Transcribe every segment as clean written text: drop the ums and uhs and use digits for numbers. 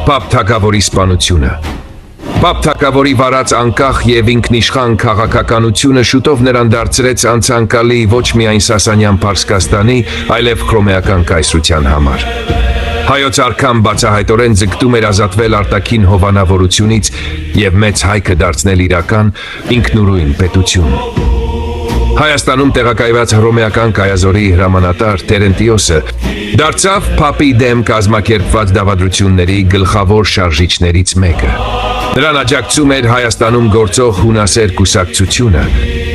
Պապ թագավորի սպանությունը։ Պապ թագավորի վարած անկախ եւ ինքնիշխան քաղաքականությունը շուտով նրան դարձրեց անցանկալի ոչ միայն Սասանյան Պարսկաստանի, այլև Հռոմեական կայսրության համար։ Հայոց արքան բացահայտորեն ձգտում էր ազատվել արտաքին հովանավորությունից եւ մեծ հայքը դարձնել իրական ինքնուրույն պետություն։ Հայաստանում տեղակայված հռոմեական կայազորի հրամանատար Տերենտիոսը դարձավ Փապի դեմ կազմակերպված դավադրությունների գլխավոր շարժիչներից մեկը։ Նրան աջակցում էր Հայաստանում գործող հունասեր կուսակցությունը։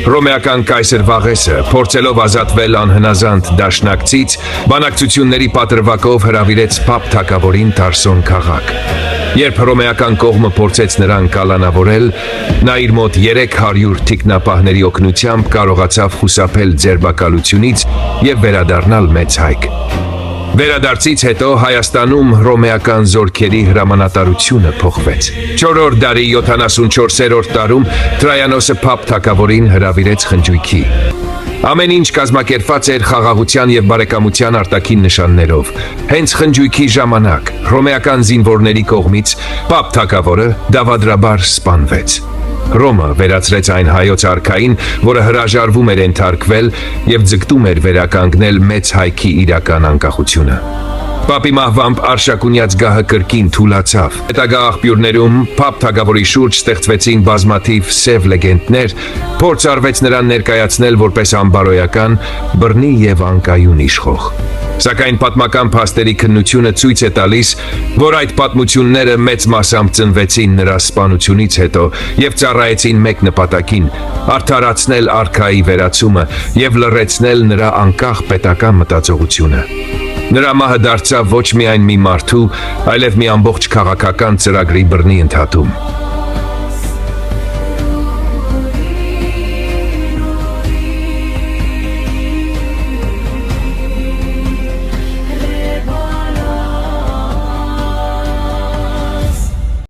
Հռոմեական կայսր Վաղեսը, փորձելով ազատվել անհնազանդ դաշնակցից, բանակցությունների պատրվակով հրավիրեց Փապ թագավորին Թարսոն քաղաք։ Երբ հռոմեական կողմը փորձեց նրան կալանավորել, նա իր մոտ 300 թիկնապահների օգնությամբ կարողացավ խուսափել ձերբակալությունից եւ վերադառնալ մեծ հայք։ Վերադարձից հետո Հայաստանում հռոմեական զորքերի հրամանատարությունը փոխվեց։ 4-րդ դարի 74-րդ տարում Տրայանոսը Փապ թագավորին հրավիրեց խնջույքի։ Ամեն ինչ կազմակերպված էր խաղաղության եւ բարեկամության արտաքին նշաններով։ Հենց խնջույքի ժամանակ հռոմեական զինվորների կողմից Փապ թագավորը դավադրաբար սպանվեց։ Հռոմը վերացրեց այն հայոց արքային, որը հրաժարվում էր ենթարկվել եւ ձգտում էր վերականգնել մեծ հայքի իրական անկախությունը։ Պապի մահվամբ Արշակունյաց գահը կրկին թուլացավ։ Հետագա աղբյուրներում Փապ թագավորի շուրջ ստեղծվեցին բազմաթիվ սև լեգենդներ, փորձ արվեց նրան ներկայացնել որպես անբարոյական, բռնի եւ անկայուն իշխող։ Սակայն պատմական փաստերի քննությունը ցույց է տալիս, որ այդ պատմությունները մեծ մասամբ ծնվեցին նրա սպանությունից հետո եւ ծառայեցին մեկ նպատակին՝ արդարացնել արքայի վերացումը եւ լռեցնել նրա անկախ պետական մտածողությունը։ Նրա մահը դարձավ ոչ միայն մի մարդու, այլև մի ամբողջ քաղաքական ծրագրի բռնի ընդհատում։